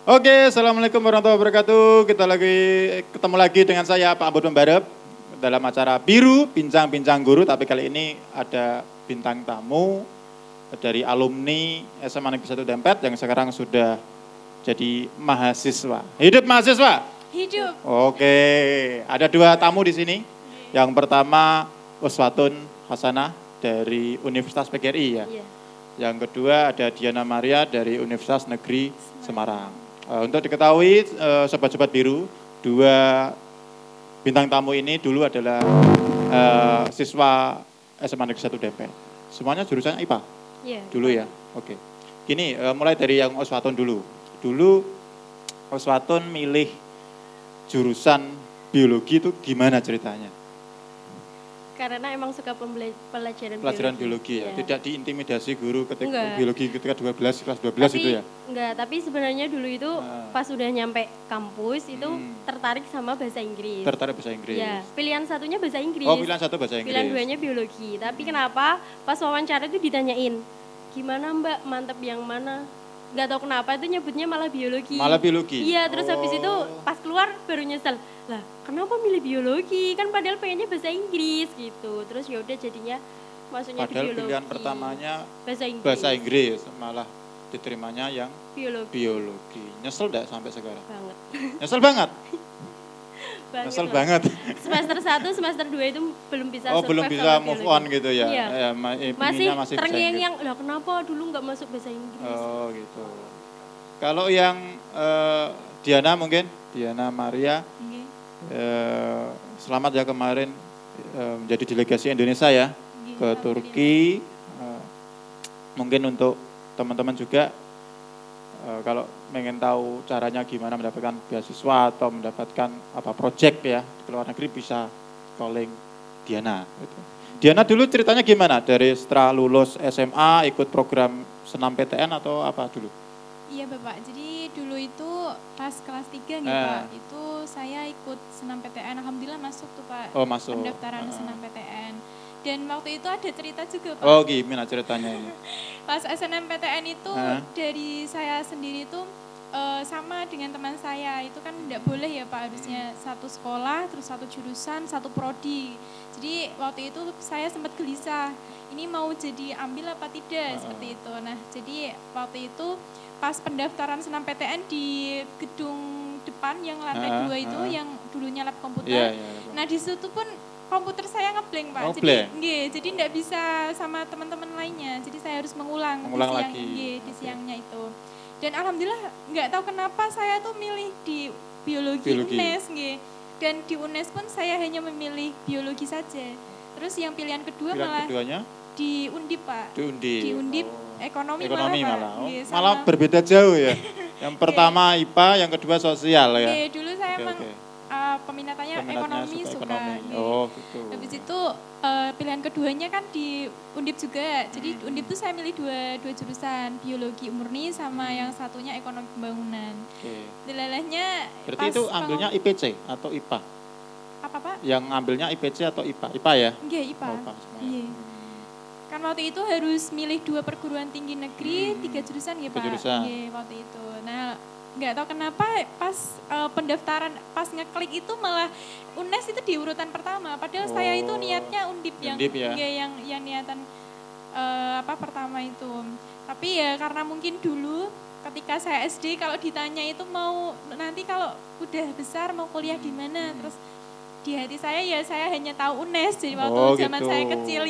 Oke, Assalamualaikum warahmatullahi wabarakatuh. Kita ketemu lagi dengan saya Pak Ambut Membarep dalam acara Biru Bincang-Bincang Guru. Tapi kali ini ada bintang tamu dari alumni SMA Negeri 1 Dempet yang sekarang sudah jadi mahasiswa. Hidup mahasiswa? Hidup. Oke, ada dua tamu di sini. Yang pertama Uswatun Hasanah dari Universitas PGRI ya. Iya. Yang kedua ada Diana Maria dari Universitas Negeri Semarang. Untuk diketahui Sobat-Sobat Biru, dua bintang tamu ini dulu adalah siswa SMA Negeri 1 Dempet. Semuanya jurusannya IPA? Iya. Dulu ya? Oke. Gini, mulai dari yang Uswatun dulu. Dulu Uswatun milih jurusan biologi itu gimana ceritanya? Karena emang suka Pelajaran biologi ya? Iya. Tidak diintimidasi guru ketika Enggak. biologi ketika kelas 12 itu ya? Enggak, tapi sebenarnya dulu itu pas udah nyampe kampus itu tertarik sama bahasa Inggris. Tertarik bahasa Inggris? Ya, pilihan satunya bahasa Inggris. Oh, pilihan satu bahasa Inggris. Pilihan duanya biologi. Tapi kenapa pas wawancara itu ditanyain, gimana Mbak, mantep yang mana? Gak tahu kenapa itu nyebutnya malah biologi. Malah biologi? Iya, terus habis itu pas keluar baru nyesel. Lah, kenapa milih biologi? Kan padahal pengennya bahasa Inggris gitu. Terus ya udah jadinya masuknya Padahal di biologi. pilihan pertamanya bahasa Inggris, malah diterimanya yang biologi. Nyesel enggak sampai sekarang? Banget. Nyesel banget? Nyesel lah. banget. Semester 1, semester 2 itu belum bisa Oh, belum survive bisa sama move biologi. on gitu ya? Iya. Ya Masih masih bahasa terngiang-ngiang, lah kenapa dulu nggak masuk bahasa Inggris? Oh gitu. Kalau yang Diana mungkin, Diana Maria, selamat ya kemarin menjadi delegasi Indonesia ya ke Turki. Mungkin untuk teman-teman juga kalau ingin tahu caranya gimana mendapatkan beasiswa atau mendapatkan project ya ke luar negeri bisa calling Diana. Gitu. Diana dulu ceritanya gimana? Dari setelah lulus SMA ikut program senam PTN atau apa dulu? Iya Bapak, jadi dulu itu pas kelas 3 nih Pak, itu saya ikut senam PTN, alhamdulillah masuk tuh Pak. Oh masuk. Pendaftaran senam PTN. Dan waktu itu ada cerita juga Pak. Oh gimana ceritanya ini? Pas SNMPTN itu dari saya sendiri itu sama dengan teman saya, itu kan tidak boleh ya Pak, harusnya satu sekolah, terus satu jurusan, satu prodi. Jadi waktu itu saya sempat gelisah, ini mau jadi ambil apa tidak, seperti itu. Nah jadi waktu itu pas pendaftaran senam PTN di gedung depan yang lantai 2 itu, yang dulunya lab komputer, nah di situ pun komputer saya ngeblank Pak, jadi enggak bisa sama teman-teman lainnya, jadi saya harus mengulang di siangnya itu. Dan alhamdulillah nggak tahu kenapa saya tuh milih di biologi. UNES dan di UNES pun saya hanya memilih biologi saja. Terus yang pilihan kedua keduanya? Di Undip Pak. Di Undip ekonomi malah. Malah berbeda jauh ya. Yang pertama IPA, yang kedua sosial ya. Dulu saya emang peminatannya ekonomi suka. Oh gitu. Habis itu pilihan keduanya kan di Undip juga. Jadi Undip tuh saya milih dua jurusan, biologi murni sama yang satunya ekonomi pembangunan. Delalahnya berarti itu ambilnya IPC atau IPA? Apa Pak? Yang ambilnya IPC atau IPA? IPA ya? Iya IPA. Kan waktu itu harus milih 2 perguruan tinggi negeri, 3 jurusan ya Pak. Waktu itu. Nah nggak tahu kenapa pas pendaftaran, pas ngeklik itu malah UNES itu di urutan pertama. Padahal saya itu niatnya Undip yang niatan pertama itu. Tapi ya karena mungkin dulu ketika saya SD kalau ditanya itu mau nanti kalau udah besar mau kuliah di mana, terus di hati saya ya saya hanya tahu UNES jadi waktu zaman saya kecil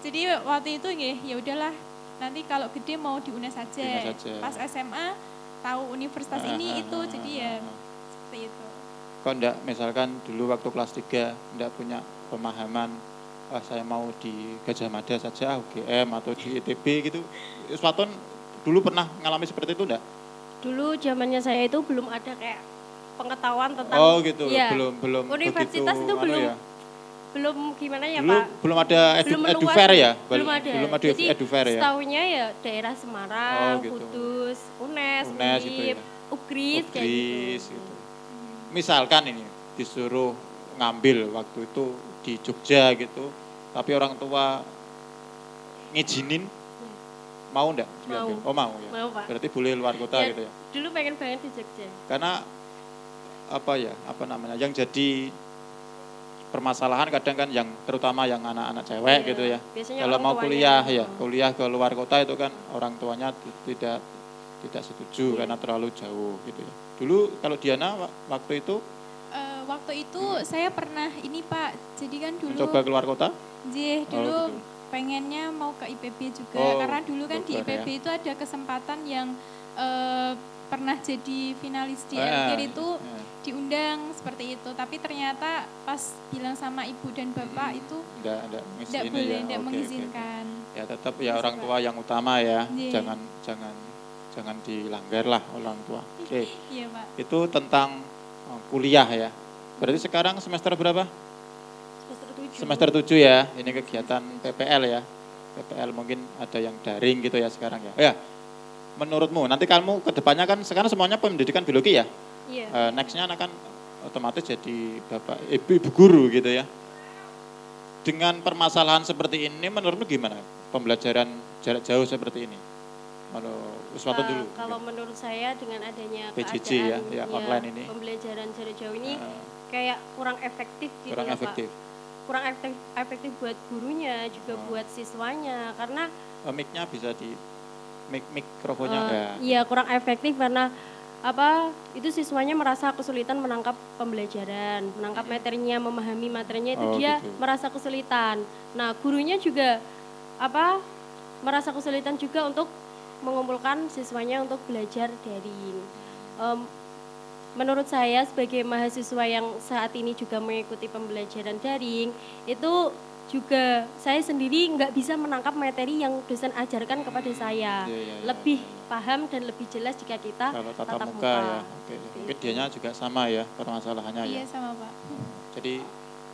Jadi waktu itu ya udahlah nanti kalau gede mau di UNES saja. Pas SMA tahu universitas ini itu jadi ya seperti itu. Kok enggak misalkan dulu waktu kelas 3 enggak punya pemahaman saya mau di Gajah Mada saja UGM atau di ITB gitu. Uswatun dulu pernah ngalami seperti itu enggak? Dulu zamannya saya itu belum ada kayak pengetahuan tentang belum universitas begitu, itu belum gimana ya dulu, Pak? Belum ada edufair ya? Belum ada. Belum ada jadi edufair ya? setahunya ya daerah Semarang, Kudus, UNES gitu ya? UGRIS kayak gitu. Misalkan ini disuruh ngambil waktu itu di Jogja gitu, tapi orang tua ngizinin, Mau enggak? Mau. Oh mau ya. Mau, Pak. Berarti boleh luar kota Ya, gitu ya. dulu pengen banget di Jogja. Karena apa namanya? Yang jadi permasalahan kadang kan yang terutama yang anak-anak cewek Iya. gitu ya. Biasanya Kalau orang mau tuanya kuliah yang ya, mau. kuliah ke luar kota itu kan orang tuanya tidak setuju Iya. karena terlalu jauh gitu ya. Dulu kalau Diana waktu itu Waktu itu saya pernah ini Pak, jadi kan dulu mencoba keluar kota? dulu gitu. pengennya mau ke IPB juga, Oh, karena dulu kan di Bogor, IPB ya. itu ada kesempatan yang pernah jadi finalis di Ah, LKIR itu ya. diundang seperti itu, tapi ternyata pas bilang sama ibu dan bapak itu Enggak tidak mengizini boleh, ya. tidak Oke, mengizinkan. oke. Ya tetap ya Gitu, orang Pak. tua yang utama ya. Iya. Jangan dilanggar lah orang tua. Oke. Iya Pak. Itu tentang kuliah ya. Berarti sekarang semester berapa? Semester 7. Semester 7 ya. Ini kegiatan PPL ya. PPL mungkin ada yang daring gitu ya sekarang ya. Ya. Menurutmu nanti kamu ke depannya kan sekarang semuanya pendidikan biologi ya. Iya. Nextnya akan otomatis jadi bapak ibu guru gitu ya. Dengan permasalahan seperti ini menurutmu gimana? Pembelajaran jarak jauh seperti ini? Uswatun dulu. Kalau menurut saya dengan adanya PJJ ya, keadaan ya, online ini. pembelajaran jarak jauh ini kayak kurang efektif gitu Kurang ya, efektif. Pak. Kurang efektif buat gurunya, juga buat siswanya karena Mic-nya bisa di mikrofonnya enggak? iya kurang efektif karena itu siswanya merasa kesulitan menangkap pembelajaran, menangkap materinya, memahami materinya itu dia gitu. merasa kesulitan. Nah, gurunya juga merasa kesulitan juga untuk mengumpulkan siswanya untuk belajar daring. Menurut saya sebagai mahasiswa yang saat ini juga mengikuti pembelajaran daring, itu juga saya sendiri nggak bisa menangkap materi yang dosen ajarkan kepada saya. Lebih paham dan lebih jelas jika kita Kalau tatap tatap muka ya. Oke. Mungkin dianya juga sama ya permasalahannya ya. Iya sama Pak. Jadi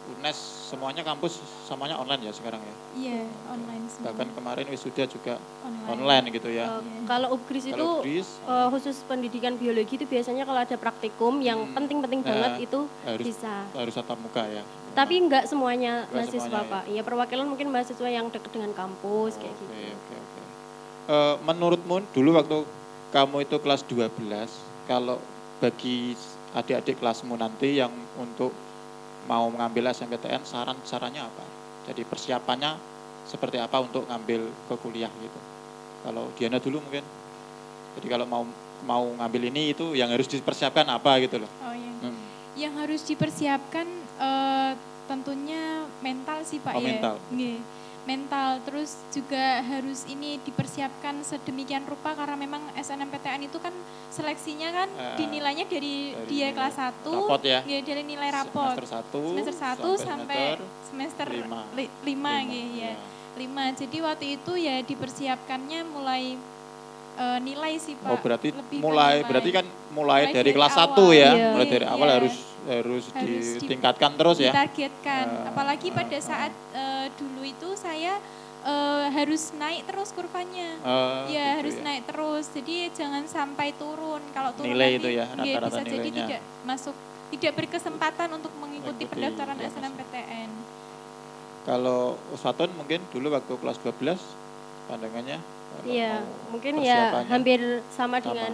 UNES semuanya kampus semuanya online ya sekarang ya. Iya online semua. Bahkan kemarin wisuda juga Online. online gitu ya. Kalau UPGRIS itu Kalau UPGRIS, khusus pendidikan biologi itu biasanya kalau ada praktikum yang penting-penting banget itu bisa. Harus tatap muka ya. Tapi enggak semuanya Enggak mahasiswa semuanya, Pak. Ya perwakilan mungkin mahasiswa yang dekat dengan kampus kayak gitu. Oke. Menurutmu dulu waktu kamu itu kelas 12, kalau bagi adik-adik kelasmu nanti yang untuk mau mengambil SNMPTN, sarannya apa? Jadi persiapannya seperti apa untuk ngambil ke kuliah gitu? Kalau Diana dulu mungkin. Jadi kalau mau ngambil ini itu yang harus dipersiapkan apa gitu loh? Oh iya. Yang harus dipersiapkan tentunya mental sih Pak ya. Mental. Nggih. Mental, terus juga harus ini dipersiapkan sedemikian rupa karena memang SNMPTN itu kan seleksinya kan dinilainya dari dia kelas 1, rapot ya. Dari nilai rapot. Semester 1 sampai semester 5 ya. 5. Jadi waktu itu ya dipersiapkannya mulai nilai sih Pak. Oh berarti Lebih berarti kan mulai dari kelas 1 ya. Iya. Mulai dari awal Iya. harus ditingkatkan terus ya. Ditargetkan. Apalagi pada saat dulu itu saya harus naik terus kurvanya. Gitu harus naik terus. Jadi jangan sampai turun. Kalau turun Nilai nanti itu ya, rata-rata bisa jadi nilainya. tidak berkesempatan untuk mengikuti Mengikuti, pendaftaran ya, SNMPTN. Kalau Uswatun mungkin dulu waktu kelas 12 pandangannya Iya, mau mungkin ya persiapannya hampir sama dengan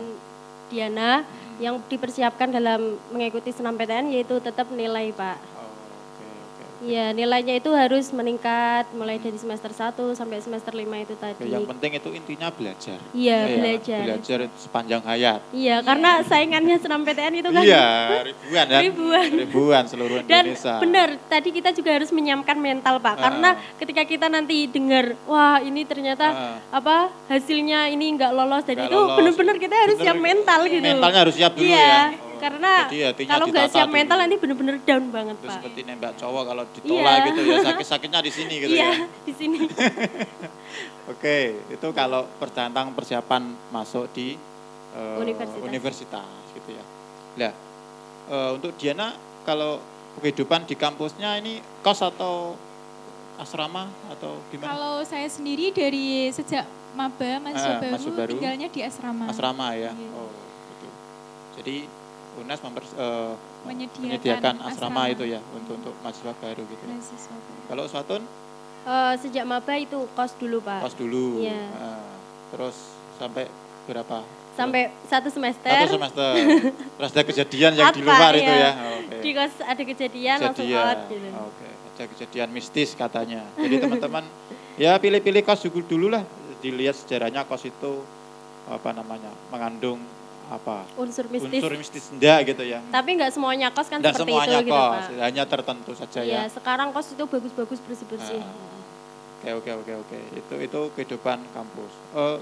Diana yang dipersiapkan dalam mengikuti SNMPTN yaitu tetap nilai Pak. Oke. Iya, nilainya itu harus meningkat mulai dari semester 1 sampai semester 5 itu tadi. Yang penting itu intinya belajar. Iya, Ya, belajar. Belajar sepanjang hayat. Iya, karena saingannya SNMPTN itu kan Iya, ribuan kan? Ribuan. Ribuan seluruh dan Indonesia. benar, tadi kita juga harus menyiapkan mental Pak. Karena ketika kita nanti dengar, wah ini ternyata hasilnya ini enggak lolos dan Nggak itu lolos. benar-benar kita harus siap mental gitu. Mentalnya harus siap dulu iya, ya. karena Jadi hatinya kalau nggak ditata siap dulu. mental nanti benar-benar down banget Terus Pak. seperti nembak cowok kalau ditolak Iya. gitu ya, sakit-sakitnya di sini gitu Iya, ya. di sini. Oke, itu kalau tentang persiapan masuk di universitas gitu ya. Nah, untuk Diana kalau kehidupan di kampusnya ini kos atau asrama atau gimana? Kalau saya sendiri dari sejak maba mahasiswa baru tinggalnya di asrama. Asrama ya. Iya. Oh, gitu. Jadi UNES menyediakan asrama itu ya untuk mahasiswa baru gitu. Ya. Mahasiswa baru. Kalau Uswatun Sejak maba itu kos dulu Pak. kos dulu. Iya. Terus sampai berapa? Sampai 1 semester. 1 semester. Terus ada kejadian yang di luar itu ya. Okay. Di kos ada kejadian langsung out gitu. Oke, ada kejadian mistis katanya. Jadi teman-teman ya pilih-pilih kos dulu lah. Dilihat sejarahnya kos itu apa namanya? Mengandung apa? Unsur mistis enggak gitu ya. Tapi enggak semuanya kos kan enggak seperti semuanya itu kos, gitu, Pak. hanya tertentu saja ya. Iya, sekarang kos itu bagus-bagus bersih-bersih. Oke. Itu kehidupan kampus.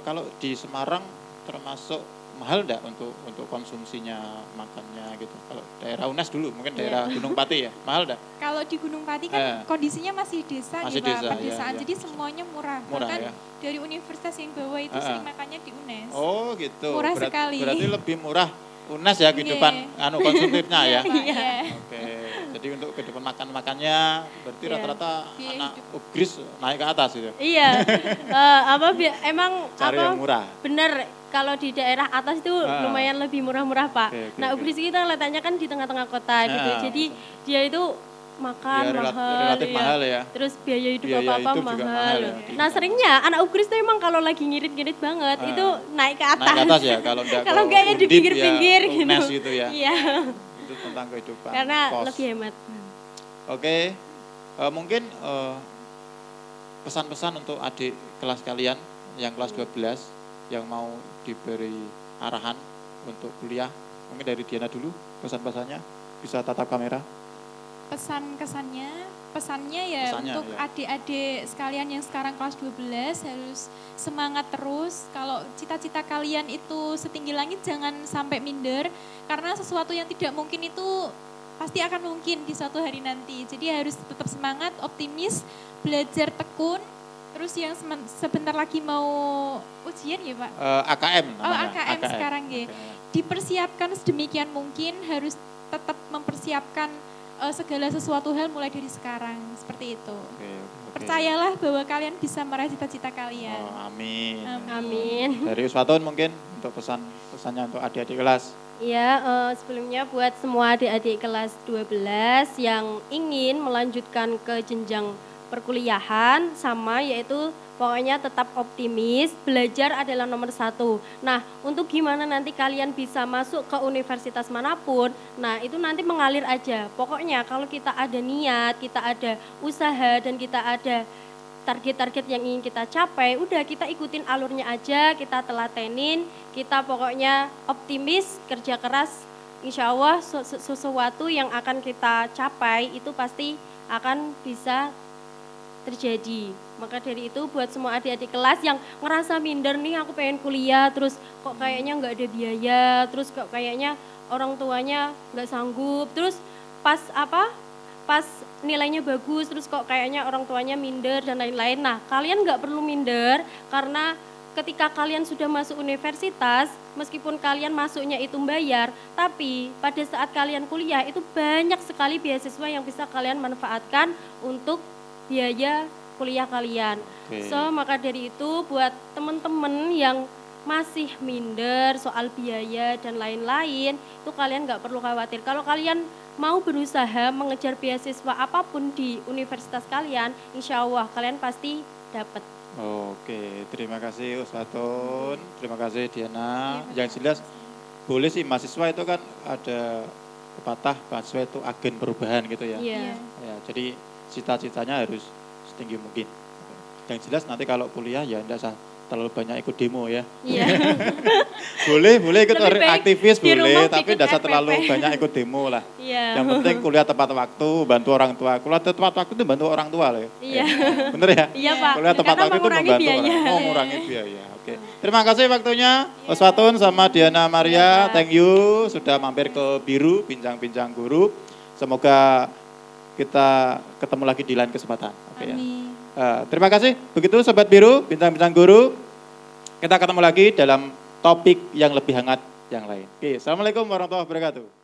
Kalau di Semarang termasuk mahal enggak untuk konsumsinya makannya gitu. Kalau daerah UNES dulu, mungkin daerah Gunung Pati ya, mahal enggak? Kalau di Gunung Pati kan kondisinya masih desa masih nih Pak, desa, pedesaan. Ya. Jadi semuanya murah. Bahkan ya? dari universitas yang bawah itu sih makannya di UNES. Oh gitu. Murah sekali. Berarti lebih murah UNES ya kehidupan konsumtifnya ya. Iya. Oke. Jadi untuk kehidupan makannya berarti rata-rata anak UGRIS naik ke atas gitu. Iya. Emang cari yang murah. Bener, kalau di daerah atas itu lumayan lebih murah-murah Pak. Nah UGRIS kita letaknya kan di tengah-tengah kota gitu. Jadi dia itu makan relatif mahal ya. Terus biaya hidup apa-apa mahal. Ya, nah seringnya anak UGRIS itu emang kalau lagi ngirit-ngirit banget itu naik ke atas. Naik ke atas ya, kalau enggak ya di pinggir-pinggir ya, gitu ya. Iya. Itu tentang kehidupan. Karena lebih hemat. Oke, mungkin pesan-pesan untuk adik kelas kalian yang kelas 12 yang mau diberi arahan untuk kuliah. Mungkin dari Diana dulu pesan-pesannya, bisa tatap kamera. Pesannya ya untuk adik-adik sekalian yang sekarang kelas 12 harus semangat terus. Kalau cita-cita kalian itu setinggi langit jangan sampai minder, karena sesuatu yang tidak mungkin itu pasti akan mungkin di suatu hari nanti. Jadi harus tetap semangat, optimis, belajar tekun. Terus yang sebentar lagi mau ujian ya Pak? AKM namanya. AKM sekarang ya. Dipersiapkan sedemikian mungkin, harus tetap mempersiapkan segala sesuatu hal mulai dari sekarang, seperti itu. Percayalah bahwa kalian bisa meraih cita-cita kalian. Amin. Dari Uswatun mungkin untuk pesannya untuk adik-adik kelas. Iya, sebelumnya buat semua adik-adik kelas 12 yang ingin melanjutkan ke jenjang perkuliahan sama yaitu pokoknya tetap optimis, belajar adalah nomor 1. Nah, untuk gimana nanti kalian bisa masuk ke universitas manapun, nah itu nanti mengalir aja. Pokoknya kalau kita ada niat, kita ada usaha dan kita ada target-target yang ingin kita capai, udah kita ikutin alurnya aja, kita telatenin, kita pokoknya optimis, kerja keras, insya Allah sesuatu yang akan kita capai itu pasti akan bisa terjadi. Maka dari itu buat semua adik-adik kelas yang ngerasa minder nih, aku pengen kuliah terus kok kayaknya nggak ada biaya, terus kok kayaknya orang tuanya nggak sanggup, terus pas nilainya bagus terus kok kayaknya orang tuanya minder dan lain-lain. Nah kalian nggak perlu minder, karena ketika kalian sudah masuk universitas, meskipun kalian masuknya itu bayar, tapi pada saat kalian kuliah itu banyak sekali beasiswa yang bisa kalian manfaatkan untuk biaya kuliah kalian. Maka dari itu buat teman-teman yang masih minder soal biaya dan lain-lain, itu kalian nggak perlu khawatir. Kalau kalian mau berusaha mengejar beasiswa apapun di universitas kalian, insya Allah kalian pasti dapat. Oke, terima kasih Uswatun, terima kasih Diana. Yang jelas boleh sih mahasiswa itu kan ada pepatah mahasiswa itu agen perubahan gitu ya. Yeah. Ya, jadi cita-citanya harus setinggi mungkin. Yang jelas nanti kalau kuliah ya enggak usah terlalu banyak ikut demo ya. Iya. boleh ikut aktivis boleh, tapi enggak usah terlalu banyak ikut demo lah. Iya. Yang penting kuliah tepat waktu, bantu orang tua. Kuliah tepat waktu itu bantu orang tua loh. Iya. Bener ya? Iya Pak. Kuliah tepat waktu itu membantu orang, mengurangi biaya. Oke. Terima kasih waktunya Uswatun sama Diana Maria. Thank you sudah mampir ke Biru Bincang-Bincang Guru. Semoga kita ketemu lagi di lain kesempatan. Oke ya. Terima kasih. Begitu Sobat Biru, Bincang-Bincang Guru. Kita ketemu lagi dalam topik yang lebih hangat yang lain. Oke, Assalamualaikum warahmatullahi wabarakatuh.